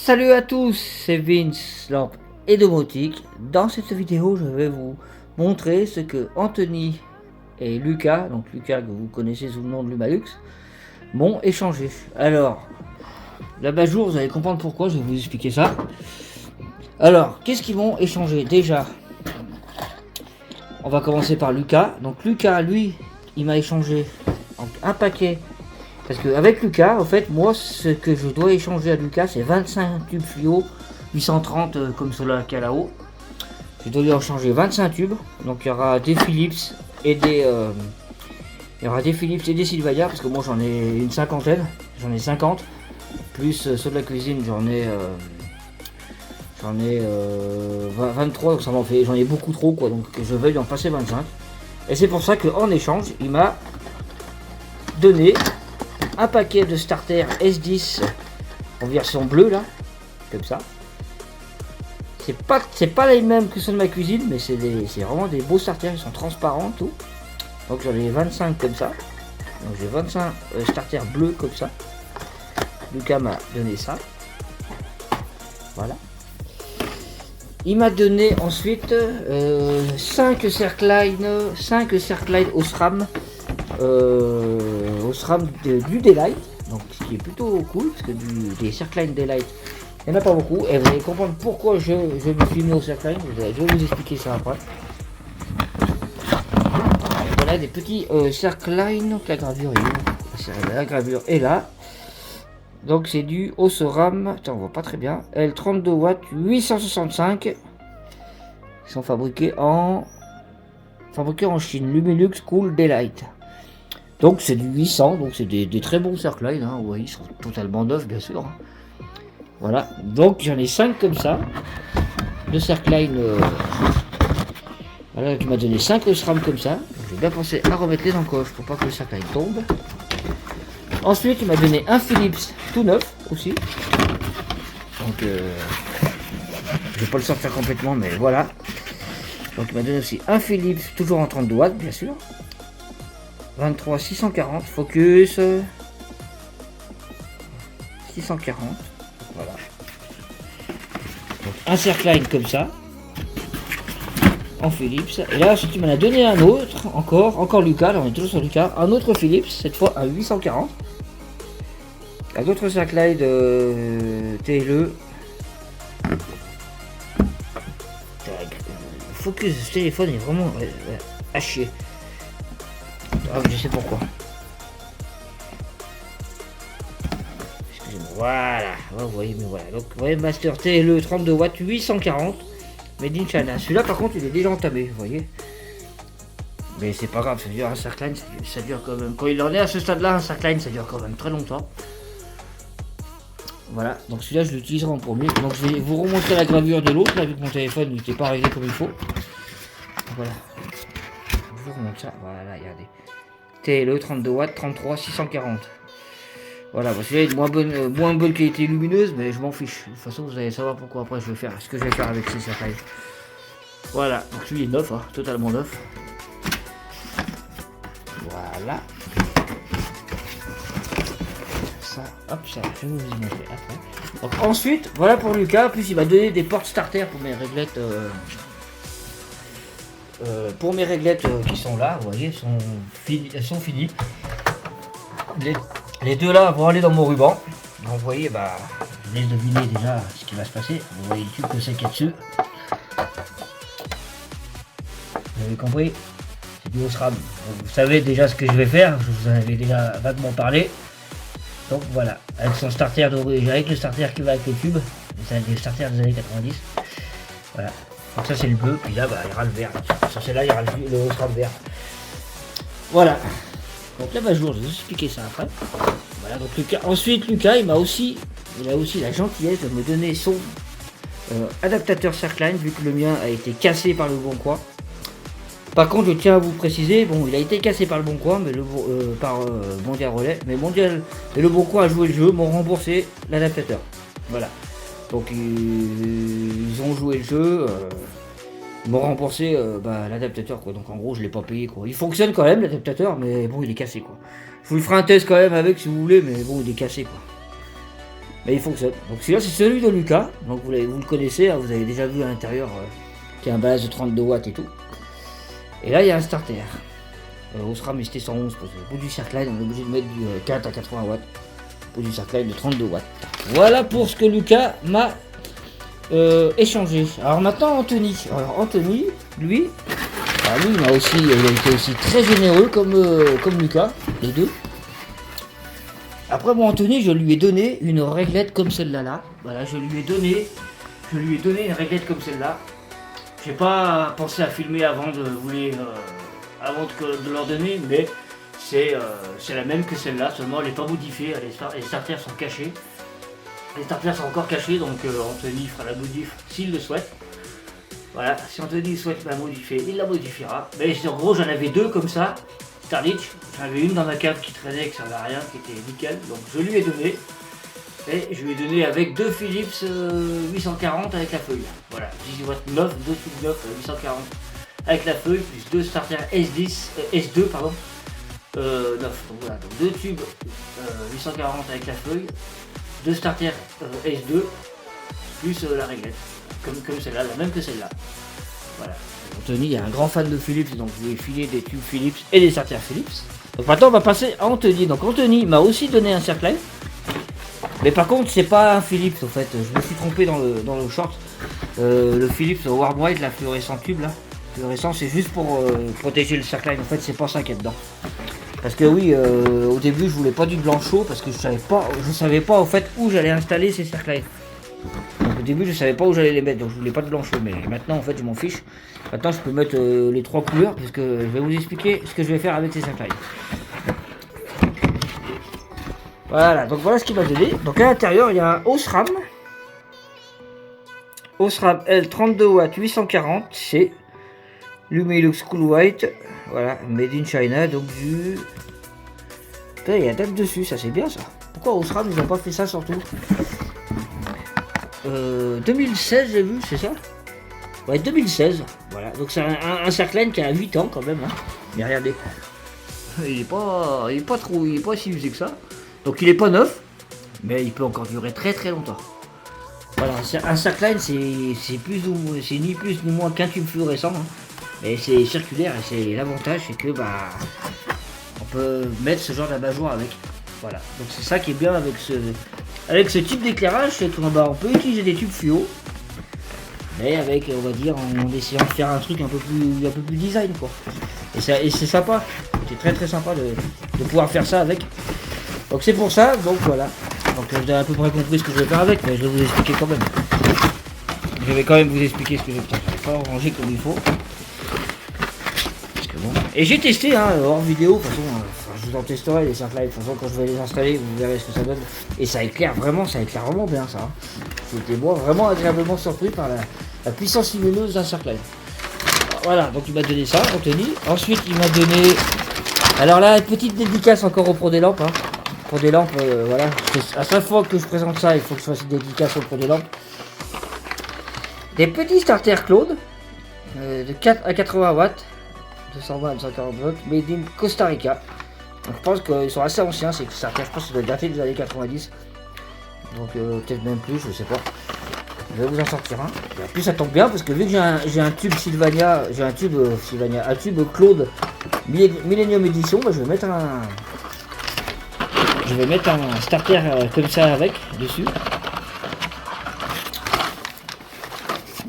Salut à tous, c'est Vince Lamp et Domotique. Dans cette vidéo, je vais vous montrer ce que Anthony et Lucas, donc Lucas que vous connaissez sous le nom de Lumalux, m'ont échangé. Alors, l'abat-jour, vous allez comprendre pourquoi, je vais vous expliquer ça. Alors, qu'est-ce qu'ils m'ont échangé? Déjà, on va commencer par Lucas. Donc Lucas, lui, il m'a échangé un paquet. Parce qu'avec Lucas, en fait, moi, ce que je dois échanger à Lucas, c'est 25 tubes fluo 830 comme ceux-là qu'il y a là-haut. Je dois lui en changer 25 tubes. Donc il y aura des Philips et des Sylvadia, parce que moi j'en ai une cinquantaine. J'en ai 50. Plus ceux de la cuisine, j'en ai 23, donc ça m'en fait. J'en ai beaucoup trop quoi, donc je vais lui en passer 25. Et c'est pour ça qu'en échange, il m'a donné un paquet de starter S10 en version bleue là, comme ça. C'est pas les mêmes que ceux de ma cuisine, mais c'est vraiment des beaux starters, ils sont transparents tout. Donc j'en ai 25 comme ça. Donc j'ai 25 starters bleus comme ça. Lucas m'a donné ça. Voilà. Il m'a donné ensuite 5 Circline Osram. Osram du Daylight, donc ce qui est plutôt cool parce que des Circline Daylight il n'y en a pas beaucoup et vous allez comprendre pourquoi je me suis mis au Circline. Je vais vous expliquer ça après. Voilà des petits Circline, donc la gravure est là, donc c'est du Osram, attends on voit pas très bien, L32 watts 865, ils sont fabriqués en Chine, Luminux Cool Daylight. Donc c'est du 800, donc c'est des très bons Circline, hein. Ouais, ils sont totalement neufs bien sûr. Voilà, donc j'en ai 5 comme ça, de Circline, voilà, qui m'a donné 5 SRAM comme ça. J'ai bien pensé à remettre les encoches pour pas que le Circline tombe. Ensuite il m'a donné un Philips tout neuf aussi. Donc je vais pas le sortir complètement mais voilà. Donc il m'a donné aussi un Philips toujours en 32 watts bien sûr. 23 640 focus 640, voilà. Donc un Circline comme ça en Philips. Et là tu m'en as donné un autre encore Lucas, là on est toujours sur Lucas, un autre Philips, cette fois à 840, un autre Circline TLE. Le focus de ce téléphone est vraiment à chier. Ah, je sais pourquoi. Excusez-moi. Voilà. Ouais, vous voyez, mais voilà. Donc, vous voyez, Master TLE 32 watts 840. Made in China. Celui-là, par contre, il est déjà entamé. Vous voyez. Mais c'est pas grave. Ça dure un Circline. Ça dure quand même. Quand il en est à ce stade-là, un Circline, ça dure quand même très longtemps. Voilà. Donc, celui-là, je l'utiliserai en premier. Donc, je vais vous remontrer la gravure de l'autre. Là, vu que mon téléphone n'était pas réglé comme il faut. Voilà. Je vous remonte ça. Voilà, regardez. TLE 32 watts 33 640. Voilà, bah celui-là est de moins bonne qualité lumineuse, mais je m'en fiche. De toute façon, vous allez savoir pourquoi après je vais faire ce que je vais faire avec ces Circline. Voilà, donc celui est neuf, hein, totalement neuf. Voilà. Ça, hop, ça, je vais vous y montrer après. Donc ensuite, voilà pour Lucas. En plus, il m'a donné des portes starter pour mes réglettes. Qui sont là, vous voyez, elles sont finies. Les deux là vont aller dans mon ruban. Donc vous voyez, bah, je laisse deviner déjà ce qui va se passer. Vous voyez le tube que c'est qu'il y a dessus. Vous avez compris, c'est du Osram. Vous savez déjà ce que je vais faire, je vous en avais déjà vaguement parlé. Donc voilà, avec son starter avec le starter qui va avec le tube, les starters des années 90. Voilà. Donc ça c'est le bleu, puis là bah, il y aura le vert. Sur celle-là il y aura le Osram vert. Voilà. Donc là bah, je vais vous expliquer ça après. Voilà, donc Lucas. Ensuite Lucas il a aussi la gentillesse de me donner son adaptateur Circline, vu que le mien a été cassé par le Bon Coin. Par contre je tiens à vous préciser, bon il a été cassé par le Bon Coin, mais par Mondial Relais, mais Mondial et le Bon Coin a joué le jeu, m'ont remboursé l'adaptateur. Voilà. Donc ils ont joué le jeu, ils m'ont remboursé l'adaptateur quoi. Donc en gros je l'ai pas payé quoi. Il fonctionne quand même l'adaptateur, mais bon il est cassé quoi. Je vous le ferai un test quand même avec si vous voulez, mais bon il est cassé quoi. Mais il fonctionne. Donc celui-là c'est celui de Lucas. Donc vous le connaissez, hein, vous avez déjà vu à l'intérieur qui a un balance de 32 watts et tout. Et là il y a un starter. Osram ST111 parce que au bout du cercle line on est obligé de mettre du 4 à 80 watts. Au bout du cercle line de 32 watts. Voilà pour ce que Lucas m'a échangé. Alors maintenant Anthony. Alors Anthony, lui il a été aussi très généreux comme Lucas, les deux. Après moi Anthony, je lui ai donné une réglette comme celle-là là. Voilà, je lui ai donné une réglette comme celle-là. J'ai pas pensé à filmer avant de leur donner, mais c'est la même que celle-là, seulement elle n'est pas modifiée, les starters sont cachés. Les starters sont encore cachés, donc Anthony fera la modif s'il le souhaite. Voilà, si Anthony souhaite la modifier, il la modifiera. Mais en gros j'en avais deux comme ça. Starlitch, j'en avais une dans ma cave qui traînait, qui servait à rien, qui était nickel, donc je lui ai donné. Et je lui ai donné avec deux Philips 840 avec la feuille. Voilà, 18 watts 9, 2 tubes 9 840 avec la feuille, plus deux starters S2 pardon, 9. Donc voilà, donc deux tubes 840 avec la feuille, deux starters S2, plus la réglette, comme celle-là, la même que celle-là. Voilà. Anthony est un grand fan de Philips, donc je lui ai filé des tubes Philips et des starters Philips. Donc maintenant on va passer à Anthony. Donc Anthony m'a aussi donné un cercle live. Mais par contre c'est pas un Philips en fait, je me suis trompé dans le short. Le Philips Warm White, la fluorescent tube là. Fluorescent c'est juste pour protéger le cercle live, en fait c'est pas ça qu'il y a dedans. Parce que oui, au début je voulais pas du blanc chaud parce que je savais pas en fait où j'allais installer ces cercle live. Au début je savais pas où j'allais les mettre, donc je voulais pas de blanc chaud, mais maintenant en fait je m'en fiche. Maintenant je peux mettre les trois couleurs parce que je vais vous expliquer ce que je vais faire avec ces cercle live. Voilà, donc voilà ce qu'il m'a donné. Donc à l'intérieur il y a un Osram L32 watts 840 c'est Lumilux Cool White, voilà, Made in China, donc du... Putain, il y a date dessus, ça c'est bien ça. Pourquoi Osram ils ont pas fait ça surtout 2016 j'ai vu, c'est ça? Ouais, 2016, voilà, donc c'est un cercle qui a 8 ans quand même, hein. Mais regardez, il est pas si usé que ça. Donc il est pas neuf, mais il peut encore durer très très longtemps. Voilà, un cercle c'est ni plus ni moins qu'un tube fluorescent, hein. Et c'est circulaire et c'est l'avantage c'est que on peut mettre ce genre d'abat-jour avec. Voilà, donc c'est ça qui est bien avec ce type d'éclairage, c'est qu'on on peut utiliser des tubes fluo, mais avec on va dire en essayant de faire un truc un peu plus design quoi. Et c'est sympa, c'est très très sympa de pouvoir faire ça avec. Donc c'est pour ça, donc voilà. Donc vous avez à peu près compris ce que je vais faire avec, mais je vais vous expliquer quand même. Je vais quand même vous expliquer ce que je vais faire. Je vais pas ranger comme il faut. Parce que bon. Et j'ai testé hein, hors vidéo, de toute façon, je vous en testerai les cercles live. De toute façon quand je vais les installer, vous verrez ce que ça donne. Et ça éclaire vraiment bien ça. Hein. J'étais moi vraiment agréablement surpris par la puissance lumineuse d'un cercle live. Voilà, donc il m'a donné ça, Anthony. Ensuite il m'a donné. Alors là, une petite dédicace encore au Pro des lampes. Hein. Pour des lampes, voilà. À chaque fois que je présente ça, il faut que je fasse une dédicace pour des lampes. Des petits starters Claude de 4 à 80 watts, 220 à 240 watts, made in Costa Rica. Donc je pense qu'ils sont assez anciens, ces starters. Je pense qu'ils doivent dater des années 90. Donc peut-être même plus, je sais pas. Je vais vous en sortir un. Et en plus ça tombe bien parce que vu que j'ai un tube Sylvania, un tube Claude Millennium Edition, je vais mettre un starter comme ça avec dessus.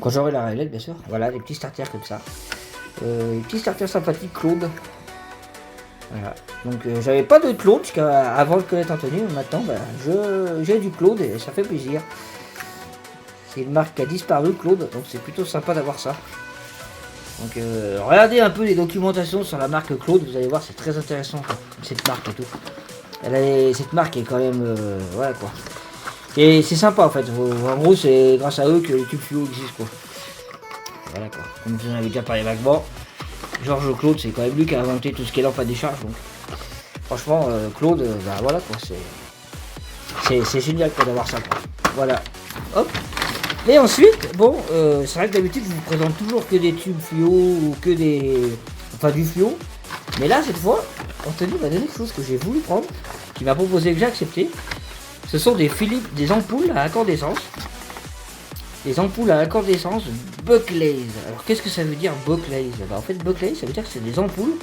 Quand j'aurai la réglette bien sûr. Voilà, des petits starters comme ça. Des petits starters sympathiques Claude. Voilà. Donc j'avais pas de Claude avant de connaître Anthony, mais maintenant j'ai du Claude et ça fait plaisir. C'est une marque qui a disparu, Claude, donc c'est plutôt sympa d'avoir ça. Donc regardez un peu les documentations sur la marque Claude, vous allez voir c'est très intéressant quoi, cette marque et tout. Cette marque est quand même voilà quoi. Et c'est sympa en fait. En gros c'est grâce à eux que les tubes fluo existent quoi. Voilà quoi. Comme je vous en avais déjà parlé vaguement. Georges Claude c'est quand même lui qui a inventé tout ce qui est lampe à décharge donc. Franchement Claude voilà quoi c'est génial quoi d'avoir ça quoi. Voilà. Hop. Et ensuite bon c'est vrai que d'habitude je vous présente toujours que des tubes fluo ou que du fluo. Mais là cette fois Anthony m'a donné quelque chose que j'ai voulu prendre, qui m'a proposé que j'ai accepté. Ce sont des ampoules à incandescence. Des ampoules à incandescence Bucklaze. Alors qu'est-ce que ça veut dire Bucklaze? En fait Bucklaze ça veut dire que c'est des ampoules.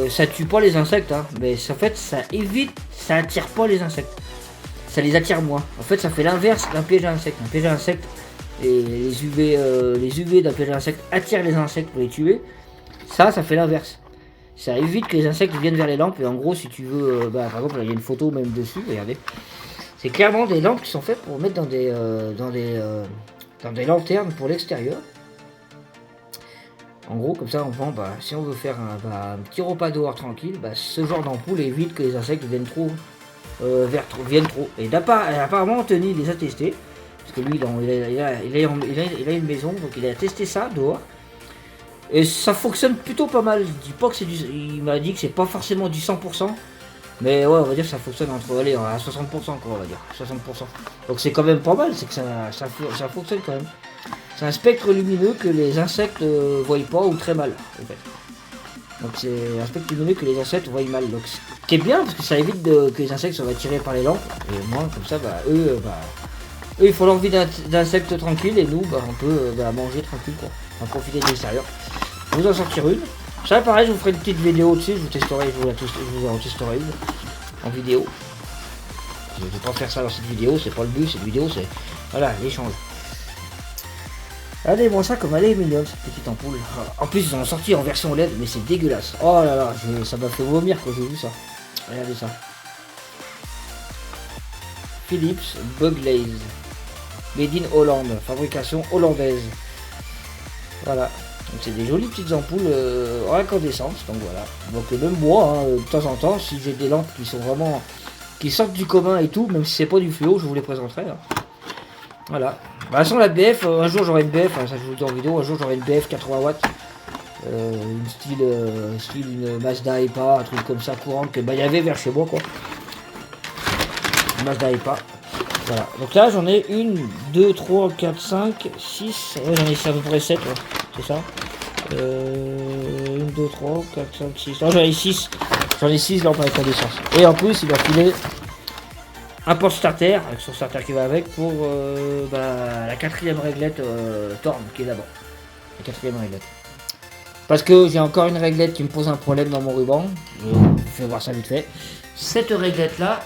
Ça tue pas les insectes, hein, mais en fait ça évite, ça attire pas les insectes. Ça les attire moins. En fait ça fait l'inverse d'un piège à insectes. Un piège à insectes, et les UV d'un piège à insectes attirent les insectes pour les tuer. Ça fait l'inverse. Ça évite que les insectes viennent vers les lampes. Et en gros, si tu veux, par exemple, il y a une photo même dessus, regardez. C'est clairement des lampes qui sont faites pour mettre dans des lanternes pour l'extérieur. En gros, comme ça, on vend, si on veut faire un petit repas dehors tranquille, ce genre d'ampoule évite que les insectes viennent trop. Et apparemment, Anthony les a testés. Parce que lui, il a une maison, donc il a testé ça dehors. Et ça fonctionne plutôt pas mal. Je dis pas que c'est il m'a dit que c'est pas forcément du 100%. Mais ouais, on va dire que ça fonctionne à 60% quoi, on va dire. 60%. Donc c'est quand même pas mal, c'est que ça fonctionne quand même. C'est un spectre lumineux que les insectes voient pas ou très mal, en fait. Donc c'est un spectre lumineux que les insectes voient mal. Donc ce qui est bien, parce que ça évite que les insectes soient attirés par les lampes. Et moi, comme ça, eux, ils font leur vie d'insectes tranquille et nous, on peut manger tranquille, quoi. On va profiter de l'extérieur. Je vais vous en sortir une. Ça, pareil, je vous ferai une petite vidéo dessus. Je vous en testerai une en vidéo. Je ne vais pas faire ça dans cette vidéo, c'est pas le but. Cette vidéo, c'est voilà l'échange. Allez, bon, ça, comme elle est mignonne, cette petite ampoule. En plus, ils en ont sorti en version LED, mais c'est dégueulasse. Oh là là, ça m'a fait vomir quand j'ai vu ça. Regardez ça. Philips Bucklaze. Made in Hollande, fabrication hollandaise. Voilà, donc c'est des jolies petites ampoules en incandescence, donc voilà. Donc même moi, de temps en temps, si j'ai des lampes qui sont vraiment, qui sortent du commun et tout, même si c'est pas du fluo, je vous les présenterai. Hein. Voilà. Sans la BF, un jour j'aurai une BF, ça je vous le dis en vidéo, un jour j'aurai une BF 80 watts, une Mazda EPA, un truc comme ça courante que il y avait vers chez moi quoi. Une Mazda EPA. Voilà, donc là j'en ai 1, 2, 3, 4, 5, 6, ouais, j'en ai à peu près 7, ouais. C'est ça. 1, 2, 3, 4, 5, 6, non j'en ai 6, lampes avec incandescence. Et en plus il a filé un porte starter, avec son starter qui va avec, pour la 4ème réglette Torn qui est là-bas. La 4ème réglette. Parce que j'ai encore une réglette qui me pose un problème dans mon ruban, je vous fais voir ça vite fait. Cette réglette là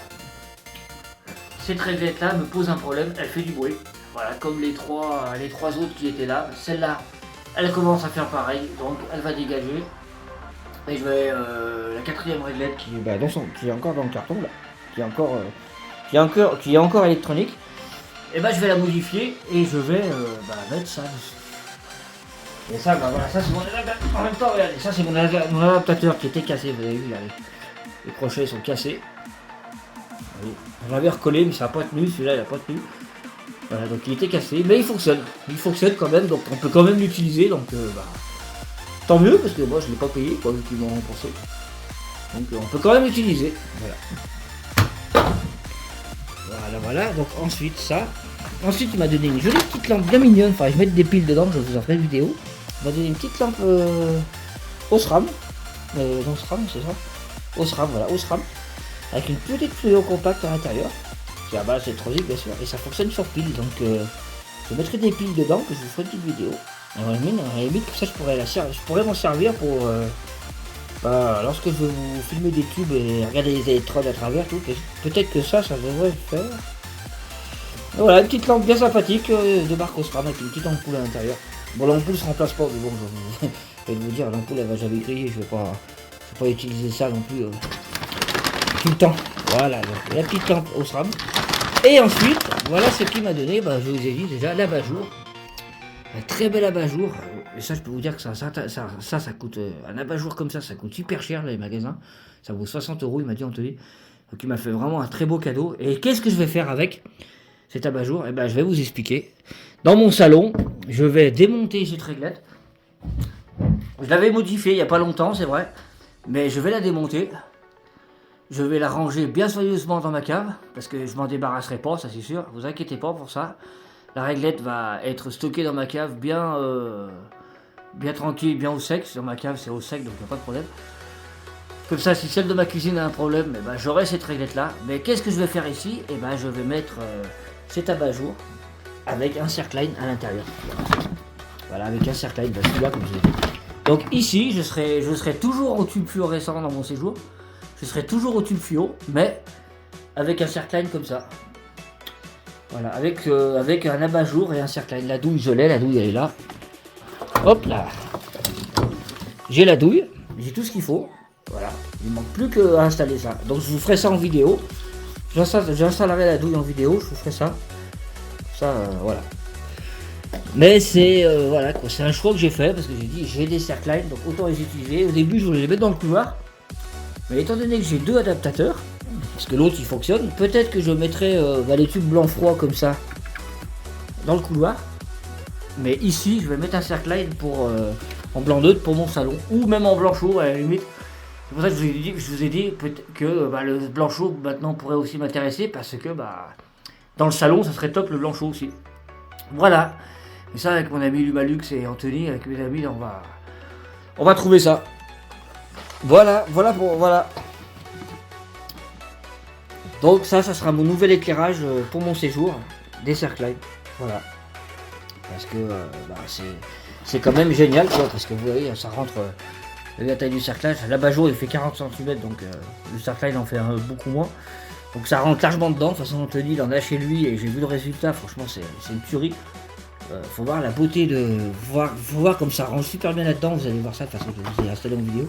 me pose un problème, elle fait du bruit. Voilà, comme les trois autres qui étaient là. Celle-là, elle commence à faire pareil, donc elle va dégager. Et je vais la 4ème réglette qui est encore dans le carton là, qui est encore électronique. Et je vais la modifier et je vais mettre ça dessus. Et ça, voilà, ça c'est mon adaptateur. En même temps, regardez, ça c'est mon adaptateur qui était cassé. Vous avez vu là, les crochets sont cassés. On l'avait recollé mais ça n'a pas tenu, celui-là il n'a pas tenu. Voilà, donc il était cassé, mais il fonctionne quand même, donc on peut quand même l'utiliser, donc tant mieux, parce que moi je ne l'ai pas payé, quoi, vu qu'ils m'ont remboursé. Donc on peut quand même l'utiliser, voilà, donc ensuite il m'a donné une jolie petite lampe bien mignonne, enfin je vais mettre des piles dedans, je vous en ferai une vidéo. Il m'a donné une petite lampe Osram, Osram c'est ça, Osram. Avec une petite fluo compacte à l'intérieur. C'est à base électronique bien sûr. Et ça fonctionne sur pile. Donc je mettrai des piles dedans que je vous ferai une petite vidéo. Et à la limite comme ça je pourrais m'en servir pour lorsque je vais vous filmer des tubes et regarder les électrodes à travers tout. Peut-être que ça devrait le faire. Et voilà, une petite lampe bien sympathique de marque Osram avec une petite ampoule à l'intérieur. Bon l'ampoule se remplace pas, mais bon je vais vous dire l'ampoule elle va jamais griller, je vais pas utiliser ça non plus. Tout le temps, voilà, donc la petite lampe Osram. Et ensuite, voilà ce qu'il m'a donné, je vous ai dit déjà, l'abat-jour. Un très bel abat-jour. Et ça, je peux vous dire que ça coûte, un abat-jour comme ça coûte super cher dans les magasins. Ça vaut 60 €, il m'a dit Anthony. Donc il m'a fait vraiment un très beau cadeau. Et qu'est-ce que je vais faire avec cet abat-jour? Je vais vous expliquer. Dans mon salon, je vais démonter cette réglette. Je l'avais modifiée il n'y a pas longtemps, c'est vrai. Mais je vais la démonter. Je vais la ranger bien soigneusement dans ma cave, parce que je m'en débarrasserai pas, ça c'est sûr, vous inquiétez pas pour ça. La réglette va être stockée dans ma cave bien tranquille, bien au sec. Dans ma cave c'est au sec donc il n'y a pas de problème. Comme ça, si celle de ma cuisine a un problème, eh ben, j'aurai cette réglette là. Mais qu'est-ce que je vais faire ici? Eh ben, je vais mettre cet abat-jour avec un circline à l'intérieur. Voilà, avec un circline, ben, celui-là comme je l'ai dit. Donc ici, je serai toujours au tube fluorescent dans mon séjour. Je serai toujours au tube fluo, mais avec un circline comme ça. Voilà, avec un abat-jour et un circline. La douille, je l'ai, la douille elle est là. Hop là. J'ai la douille, j'ai tout ce qu'il faut. Voilà, il ne manque plus qu'à installer ça. Donc je vous ferai ça en vidéo. J'installerai la douille en vidéo, je vous ferai ça. Ça, voilà. Mais c'est voilà quoi, c'est un choix que j'ai fait parce que j'ai dit j'ai des circlines, donc autant les utiliser. Au début je voulais les mettre dans le couloir, mais étant donné que j'ai deux adaptateurs, parce que l'autre il fonctionne, peut-être que je mettrai les tubes blanc froid comme ça dans le couloir. Mais ici je vais mettre un circline pour en blanc neutre pour mon salon, ou même en blanc chaud à la limite. C'est pour ça que je vous ai dit que le blanc chaud maintenant pourrait aussi m'intéresser parce que dans le salon ça serait top le blanc chaud aussi. Voilà. Et ça avec mon ami Lumalux et Anthony, avec mes amis, on va trouver ça. Voilà. Donc ça sera mon nouvel éclairage pour mon séjour des circlines. Voilà. Parce que c'est quand même génial quoi, parce que vous voyez ça rentre la taille du cerclage. L'abat-jour il fait 40 cm donc le cerclage en fait beaucoup moins. Donc ça rentre largement dedans. De toute façon Anthony il en a chez lui et j'ai vu le résultat, franchement c'est une tuerie. Faut voir la beauté de. Faut voir comme ça rentre super bien là-dedans. Vous allez voir ça de toute façon, je vous ai installé en vidéo.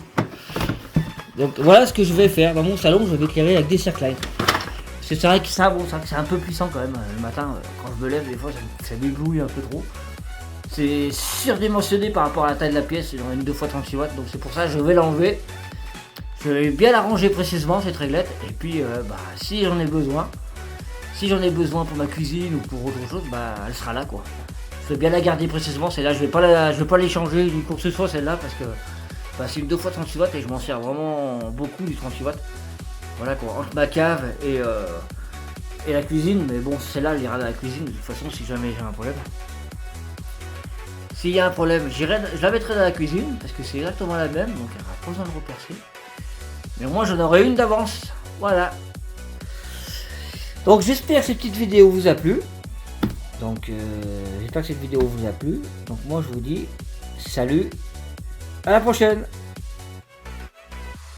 Donc voilà ce que je vais faire dans mon salon. Je vais éclairer avec des circlines. C'est vrai que ça, c'est un peu puissant quand même. Le matin, quand je me lève, des fois ça m'éblouit un peu trop. C'est surdimensionné par rapport à la taille de la pièce. Il en a une 2x36 watts. Donc c'est pour ça que je vais l'enlever. Je vais bien la ranger précisément cette réglette. Et puis si j'en ai besoin. Si j'en ai besoin pour ma cuisine ou pour autre chose, elle sera là quoi. Je vais bien la garder précisément, celle-là, je vais pas l'échanger ni quoi que ce soit celle-là parce que c'est une 2x36 watts et je m'en sers vraiment beaucoup du 36 watts. Voilà quoi, entre ma cave et la cuisine, mais bon celle-là elle ira dans la cuisine de toute façon si jamais j'ai un problème. S'il y a un problème, je la mettrai dans la cuisine parce que c'est exactement la même, donc il n'y aura pas besoin de repercer. Mais moi j'en aurai une d'avance, voilà. Donc j'espère que cette petite vidéo vous a plu. Donc j'espère que cette vidéo vous a plu. Donc moi je vous dis salut, à la prochaine.